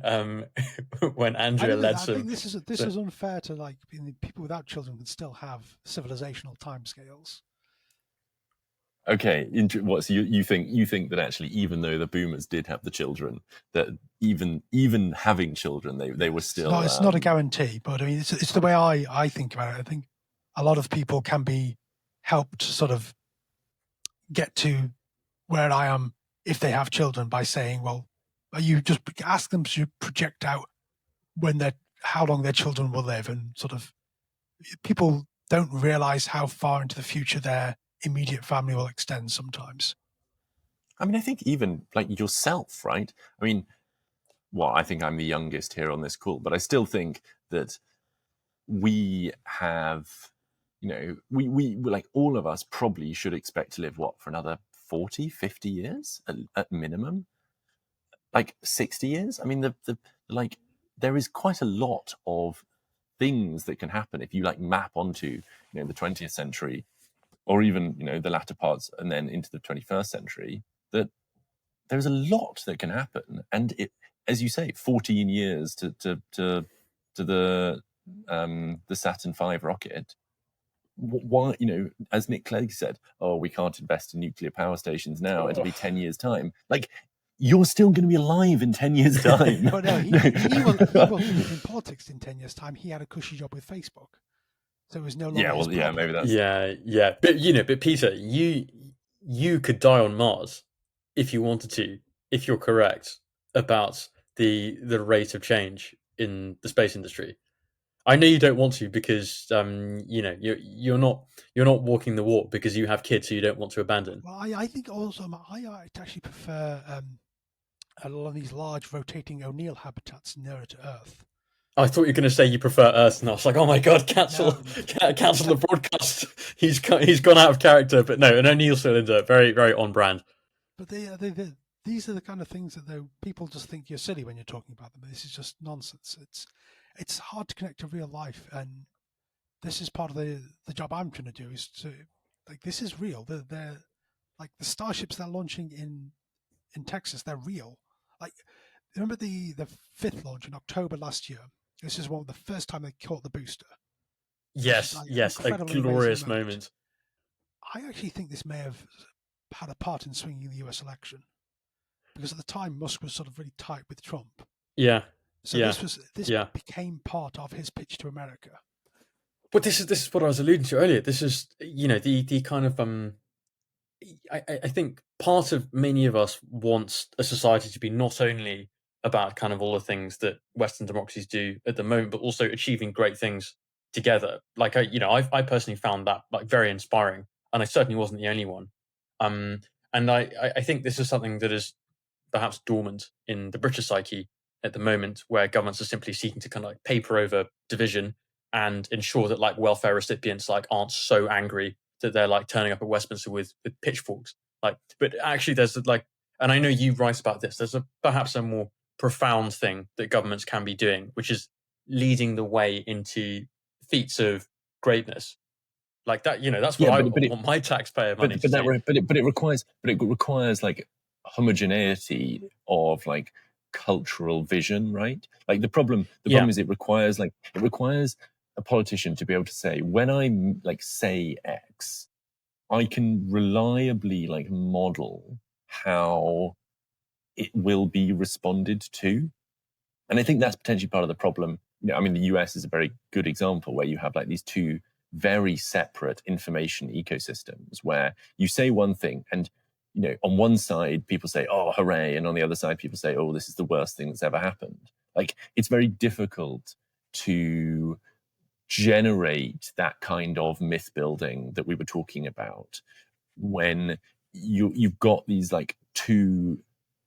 when Andrea led some. I think this is unfair to, like, people without children can still have civilizational timescales. Okay, so you think that actually, even though the boomers did have the children, that even having children, they were still. No, it's not a guarantee, but I mean, it's the way I think about it. I think a lot of people can be helped sort of get to where I am if they have children by saying, well, you just ask them to project out how long their children will live, and sort of people don't realize how far into the future their immediate family will extend sometimes. I mean, I think even like yourself, right? I mean, I think I'm the youngest here on this call, but I still think that we have, we like all of us probably should expect to live for another 40, 50 years at minimum, like 60 years. I mean, there is quite a lot of things that can happen if you map onto, the 20th century or even, the latter parts and then into the 21st century, that there's a lot that can happen. And it, as you say, 14 years to the Saturn V rocket. Why, as Nick Clegg said, we can't invest in nuclear power stations now. It'll be 10 years' time. Like, you're still going to be alive in 10 years' time. But no, he wasn't in politics in 10 years' time. He had a cushy job with Facebook. So it was no longer. Yeah, well, yeah, maybe that's. Yeah. But Peter, you could die on Mars if you wanted to, if you're correct about the rate of change in the space industry. I know you don't want to because you're not walking the walk because you have kids who you don't want to abandon. Well, I think also I actually prefer a lot of these large rotating O'Neill habitats nearer to Earth. I thought you were going to say you prefer Earth, and I was like, oh my god, cancel the broadcast. He's gone out of character, but no, an O'Neill cylinder, very very on brand. But the these are the kind of things that people just think you're silly when you're talking about them. This is just nonsense. It's hard to connect to real life, and this is part of the job I'm trying to do, is to, like, this is real. They're like the starships they're launching in Texas. They're real. Like, remember the fifth launch in October last year? This is the first time they caught the booster. Yes, Like yes, a incredibly glorious amazing moment. I actually think this may have had a part in swinging the US election, because at the time Musk was sort of really tight with Trump. Yeah, So yeah, this yeah. became part of his pitch to America. But this is what I was alluding to earlier. This is, you know, the kind of I think part of many of us wants a society to be not only about kind of all the things that Western democracies do at the moment, but also achieving great things together. Like I personally found that like very inspiring, and I certainly wasn't the only one. And I think this is something that is perhaps dormant in the British psyche at the moment, where governments are simply seeking to kind of like paper over division and ensure that like welfare recipients like aren't so angry that they're like turning up at Westminster with pitchforks. Like, but actually, there's like, and I know you write about this. There's perhaps a more profound thing that governments can be doing, which is leading the way into feats of greatness. Like that, you know, that's what I want my taxpayer money to do. But it requires like homogeneity of like cultural vision, right? Like the problem is it requires a politician to be able to say, when I like say X, I can reliably like model how it will be responded to. And I think that's potentially part of the problem. You know, I mean, the US is a very good example where you have like these two very separate information ecosystems where you say one thing and, you know, on one side people say, oh, hooray. And on the other side, people say, oh, this is the worst thing that's ever happened. Like, it's very difficult to generate that kind of myth building that we were talking about when you've got these like two,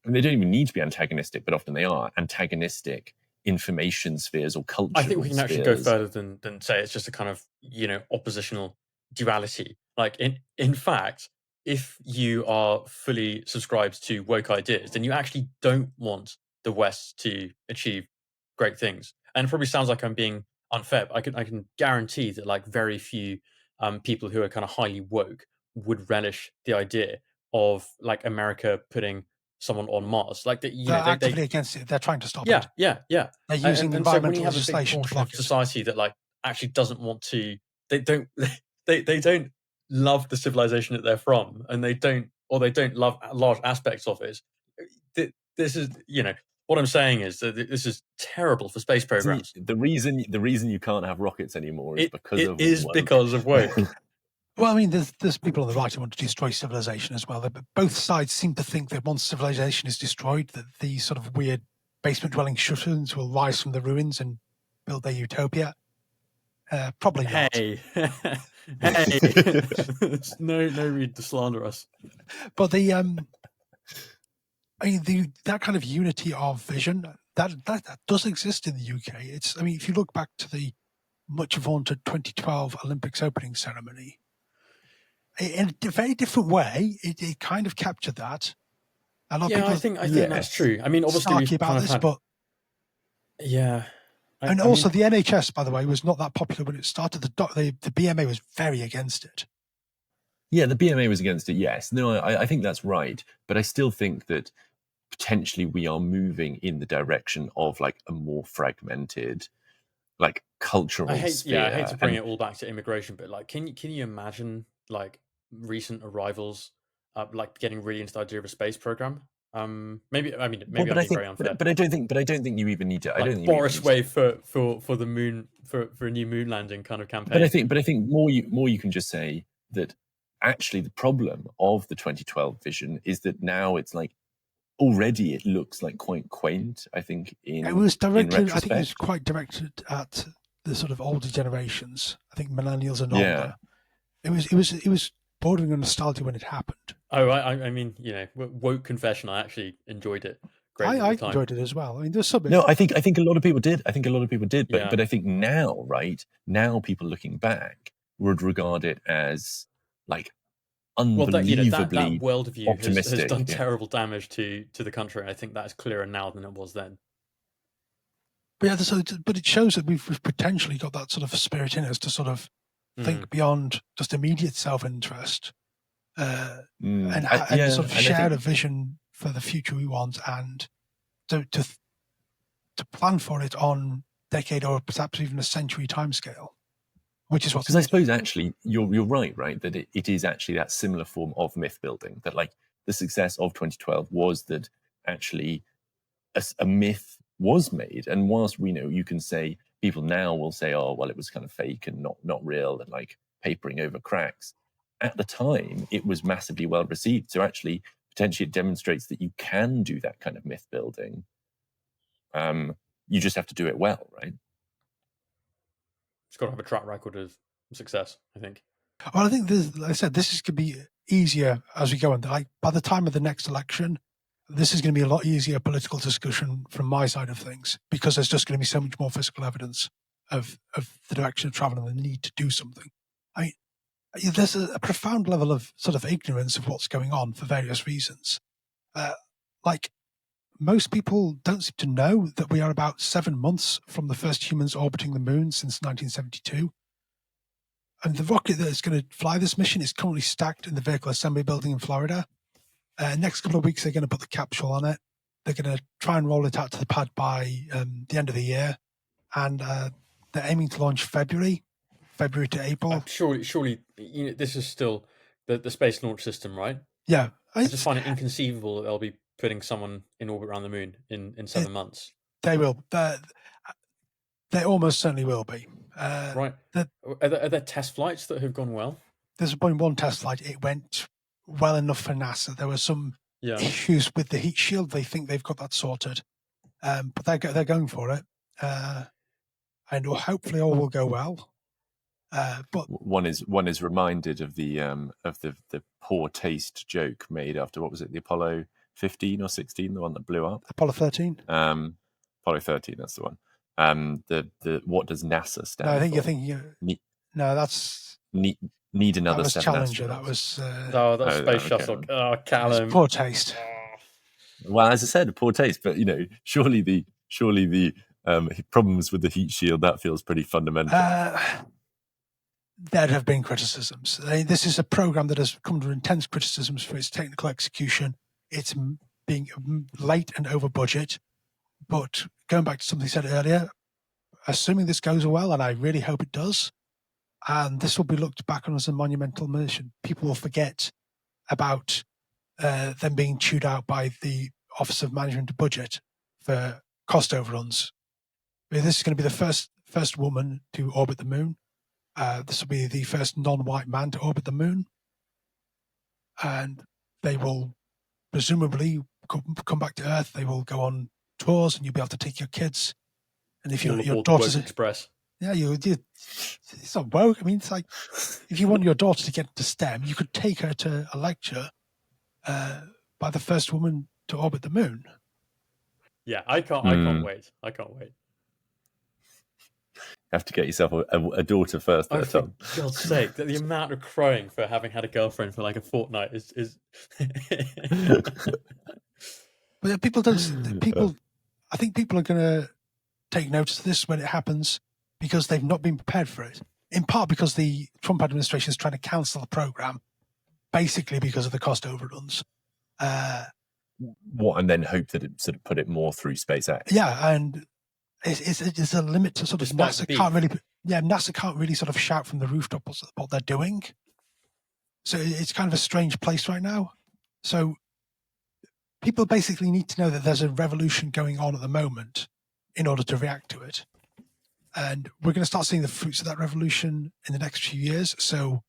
and they don't even need to be antagonistic, but often they are antagonistic information spheres or cultural I think we can spheres. actually go further than say it's just a kind of, you know, oppositional duality. Like in fact, if you are fully subscribed to woke ideas, then you actually don't want the West to achieve great things. And it probably sounds like I'm being unfair, but I can guarantee that like very few people who are kind of highly woke would relish the idea of like America putting someone on Mars. Like that, They're actively against it. They're trying to stop it. Yeah. They're using so environmental when you have legislation a big to portion block of society that like actually doesn't want to, they don't they don't love the civilization that they're from, and they don't love large aspects of it. This is, you know, what I'm saying is that this is terrible for space programs. The reason you can't have rockets anymore is because of woke. Well, I mean, there's people on the right who want to destroy civilization as well. But both sides seem to think that once civilization is destroyed, that these sort of weird basement-dwelling shut-ins will rise from the ruins and build their utopia. Probably not. Hey, no reason to slander us. But I mean, that kind of unity of vision that does exist in the UK. I mean, if you look back to the much vaunted 2012 Olympics opening ceremony, in a very different way, it kind of captured that. A lot of people I think that's true. I mean, obviously, snarky about this, but yeah. And also, the NHS, by the way, was not that popular when it started. The BMA was very against it. Yeah, the BMA was against it, yes. No, I think that's right. But I still think that potentially we are moving in the direction of like a more fragmented, like cultural sphere. I hate to bring it all back to immigration, but like, can you imagine like recent arrivals, like getting really into the idea of a space program? Maybe I'm being very unfair. But I don't think you even need to. Like, I don't think Boris way for the moon for a new moon landing kind of campaign. But I think more you can just say that actually the problem of the 2012 vision is that now it's like already it looks like quite quaint. I think it was directed. I think it was quite directed at the sort of older generations. I think millennials and older. It was bordering on nostalgia when it happened. Oh, I mean, you know, woke confession. I actually enjoyed it. I enjoyed it as well. I mean, there's something. No, I think a lot of people did. But I think now people looking back would regard it as like unbelievably that worldview has optimistic. done terrible damage to the country. I think that is clearer now than it was then. But but it shows that we've potentially got that sort of spirit in us to sort of think beyond just immediate self-interest, and sort of share a vision for the future we want, and to plan for it on decade or perhaps even a century timescale, which is what. Because I suppose actually you're right, that it is actually that similar form of myth building, that like the success of 2012 was that actually a myth was made. And whilst we know, you can say, people now will say, oh well, it was kind of fake and not real and like papering over cracks. At the time it was massively well received, so actually potentially it demonstrates that you can do that kind of myth building. You just have to do it well, right? It's got to have a track record of success, I think. Well, I think this, like I said, this is going to be easier as we go on. Like by the time of the next election, this is going to be a lot easier political discussion from my side of things, because there's just going to be so much more physical evidence of the direction of travel and the need to do something. I mean, there's a profound level of sort of ignorance of what's going on for various reasons. Like most people don't seem to know that we are about 7 months from the first humans orbiting the moon since 1972. And the rocket that is going to fly this mission is currently stacked in the vehicle assembly building in Florida. Next couple of weeks, they're going to put the capsule on it. They're going to try and roll it out to the pad by the end of the year. And they're aiming to launch February to April. Surely, this is still the space launch system, right? Yeah. I just find it inconceivable that they'll be putting someone in orbit around the moon in 7 months. They will. They almost certainly will be. Right. Are there test flights that have gone well? There's been one test flight. It went well enough for NASA. There were some issues with the heat shield. They think they've got that sorted, but they're going for it, and hopefully all will go well. But one is reminded of the poor taste joke made after, what was it, the Apollo 15 or 16, the one that blew up? Apollo 13. Apollo 13, that's the one. The what does NASA stand for? No, I think you're thinking. No, that's need another. That was 7 Challenger. astronauts. That was. That's Space Shuttle. Oh, Callum. Poor taste. Well, as I said, poor taste. But surely the problems with the heat shield, that feels pretty fundamental. There have been criticisms. This is a program that has come under intense criticisms for its technical execution. It's being late and over budget. But going back to something you said earlier, assuming this goes well, and I really hope it does, and this will be looked back on as a monumental mission. People will forget about them being chewed out by the Office of Management and Budget for cost overruns. This is going to be the first woman to orbit the moon. This will be the first non-white man to orbit the moon. And they will presumably come back to Earth. They will go on tours, and you'll be able to take your kids. And if your daughter's Express, it's not woke. I mean, it's like if you want your daughter to get into STEM, you could take her to a lecture by the first woman to orbit the moon. Yeah, I can't wait. I can't wait. You have to get yourself a daughter first. Oh, for God's sake, the amount of crowing for having had a girlfriend for like a fortnight is. But people don't. I think people are going to take notice of this when it happens, because they've not been prepared for it. In part because the Trump administration is trying to cancel the program, basically because of the cost overruns. And then hope that it sort of put it more through SpaceX. Yeah, and it's a limit to sort of NASA can't really sort of shout from the rooftops what they're doing. So it's kind of a strange place right now. So people basically need to know that there's a revolution going on at the moment in order to react to it. And we're going to start seeing the fruits of that revolution in the next few years. So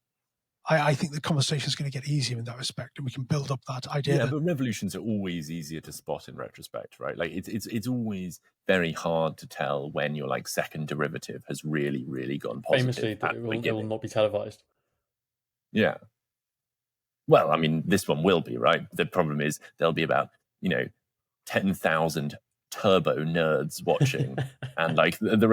I think the conversation is going to get easier in that respect, and we can build up that idea. Yeah, but revolutions are always easier to spot in retrospect, right? Like it's always very hard to tell when your like second derivative has really, really gone positive. Famously, it will not be televised. Yeah. Well, I mean, this one will be, right? The problem is there'll be about 10,000 turbo nerds watching, and like the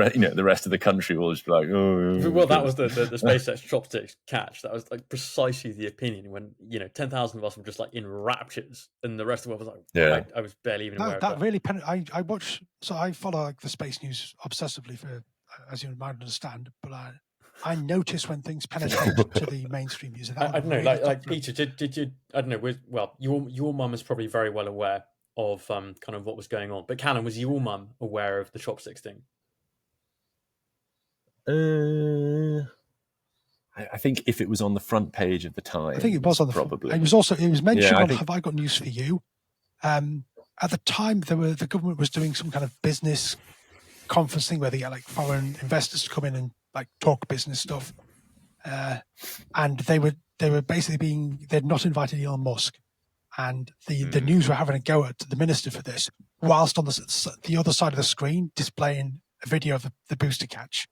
rest of the country will just be like, oh. Well, that was the SpaceX chopsticks catch. That was like precisely the opinion when 10,000 of us were just like in raptures, and the rest of the world was like, Yeah. I was barely even aware of that. Really, I watch. So I follow like the space news obsessively for, as you might understand, but I notice when things penetrate to the mainstream news. I don't know, like Peter, did you? I don't know. Well, your mum is probably very well aware of kind of what was going on. But Callum, was your mum aware of the chopsticks thing? I think if it was on the front page of the Times, I think it was on the probably. It was mentioned on Have I Got News for You? At the time, the government was doing some kind of business conference thing where they get like foreign investors to come in and like talk business stuff, and they were basically they'd not invited Elon Musk, and the news were having a go at the minister for this, whilst on the other side of the screen displaying a video of the booster catch,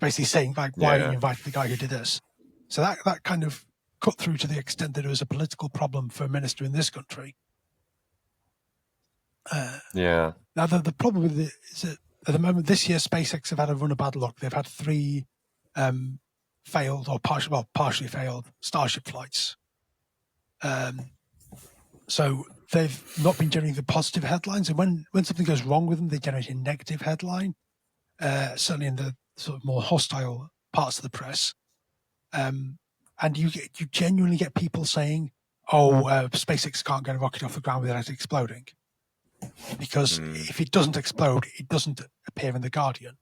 basically saying like, why are you inviting the guy who did this? So that kind of cut through to the extent that it was a political problem for a minister in this country. Now the problem with it is that at the moment this year SpaceX have had a run of bad luck. They've had 3 failed or partially failed Starship flights. So they've not been generating the positive headlines, and when something goes wrong with them, they generate a negative headline. Certainly in the sort of more hostile parts of the press, and you genuinely get people saying, SpaceX can't get a rocket off the ground without it exploding, because if it doesn't explode, it doesn't appear in the Guardian.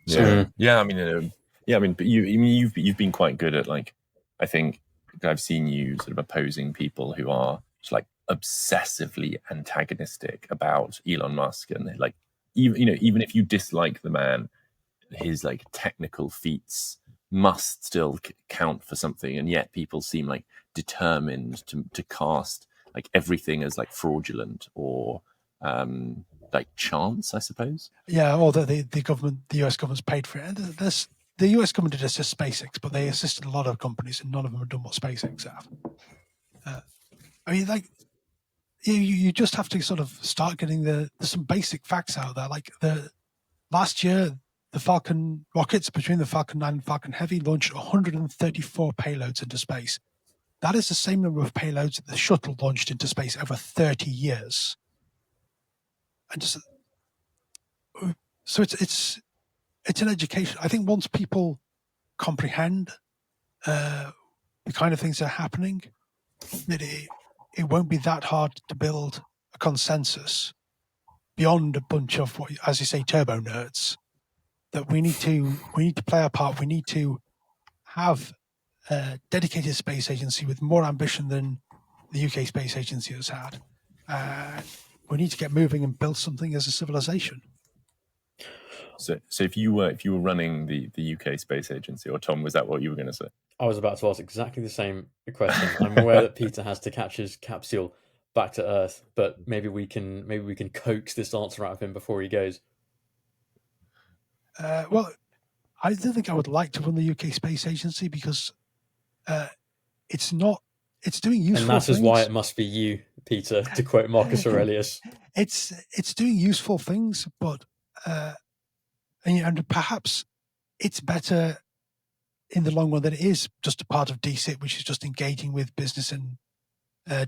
So, but you've been quite good at, like, I think I've seen you sort of opposing people who are just like obsessively antagonistic about Elon Musk, and like even if you dislike the man, his like technical feats must still count for something, and yet people seem like determined to cast like everything as like fraudulent or like chance, I suppose. Yeah, or the government, the US government's paid for it. The US government did assist SpaceX, but they assisted a lot of companies, and none of them have done what SpaceX have. I mean, like, you just have to sort of start getting there's some basic facts out there. Like last year, the Falcon rockets, between the Falcon 9 and Falcon Heavy, launched 134 payloads into space. That is the same number of payloads that the shuttle launched into space over 30 years. And just, so it's an education. I think once people comprehend the kind of things that are happening, that it won't be that hard to build a consensus beyond a bunch of, as you say, turbo nerds. That we need to play our part. We need to have a dedicated space agency with more ambition than the UK Space Agency has had. We need to get moving and build something as a civilization. So if you were running the UK Space Agency, or Tom, was that what you were going to say? I was about to ask exactly the same question. I'm aware that Peter has to catch his capsule back to Earth, but maybe we can coax this answer out of him before he goes. Well, I don't think I would like to run the UK Space Agency, because it's doing useful things. And that is why it must be you, Peter, to quote Marcus Aurelius. It's doing useful things, but and perhaps it's better in the long run than it is just a part of DSIT, which is just engaging with business and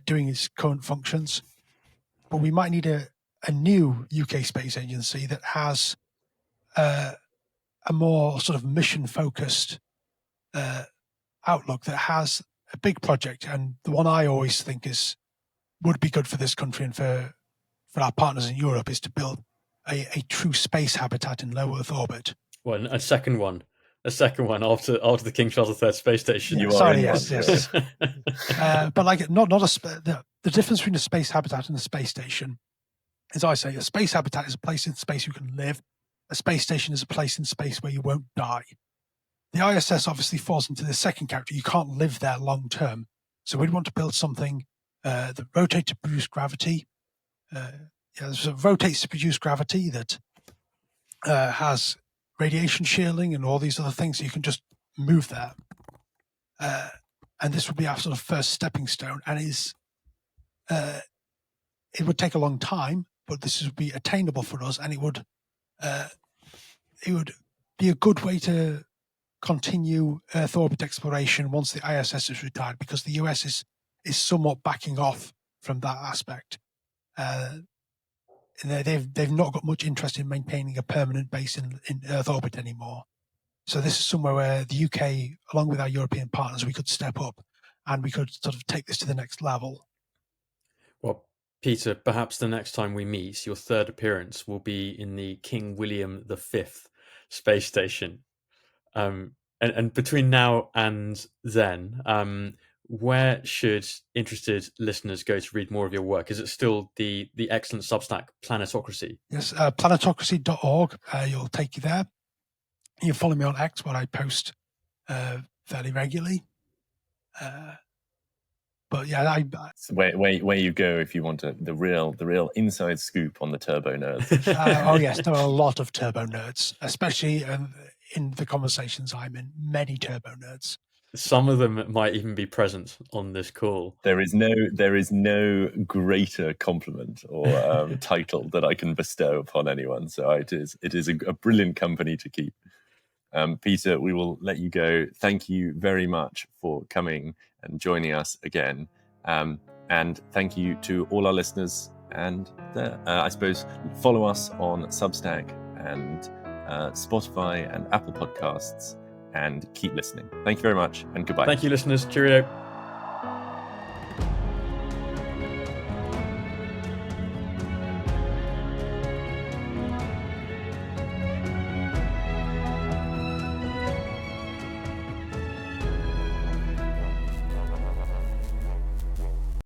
doing its current functions. But we might need a new UK Space Agency that has a more sort of mission-focused outlook, that has a big project. And the one I always think would be good for this country and for our partners in Europe is to build a true space habitat in low Earth orbit. Well, a second one after the King Charles III space station. Yes. But like the difference between a space habitat and a space station, as I say, a space habitat is a place in space you can live. A space station is a place in space where you won't die. The ISS obviously falls into the second category. You can't live there long term. So we'd want to build something that rotates to produce gravity. Rotates to produce gravity, that has radiation shielding and all these other things, so you can just move there. And this would be our sort of first stepping stone, and it would take a long time, but this would be attainable for us, and it would it would be a good way to continue Earth orbit exploration once the ISS is retired, because the US is somewhat backing off from that aspect. They've not got much interest in maintaining a permanent base in Earth orbit anymore. So this is somewhere where the UK, along with our European partners, we could step up and we could sort of take this to the next level. Well, Peter, perhaps the next time we meet, your third appearance will be in the King William V space station. And between now and then, where should interested listeners go to read more of your work? Is it still the excellent Substack Planetocracy? Yes, planetocracy.org. You'll take you there. You follow me on X, where I post fairly regularly. But yeah, It's where you go if you want the real inside scoop on the turbo nerds. Oh yes, there are a lot of turbo nerds, especially in the conversations I'm in. Many turbo nerds. Some of them might even be present on this call. There is no greater compliment or title that I can bestow upon anyone. So it is a brilliant company to keep. Peter, we will let you go. Thank you very much for coming and joining us again. And thank you to all our listeners. And I suppose follow us on Substack and Spotify and Apple Podcasts, and keep listening. Thank you very much, and goodbye. Thank you, listeners. Cheerio.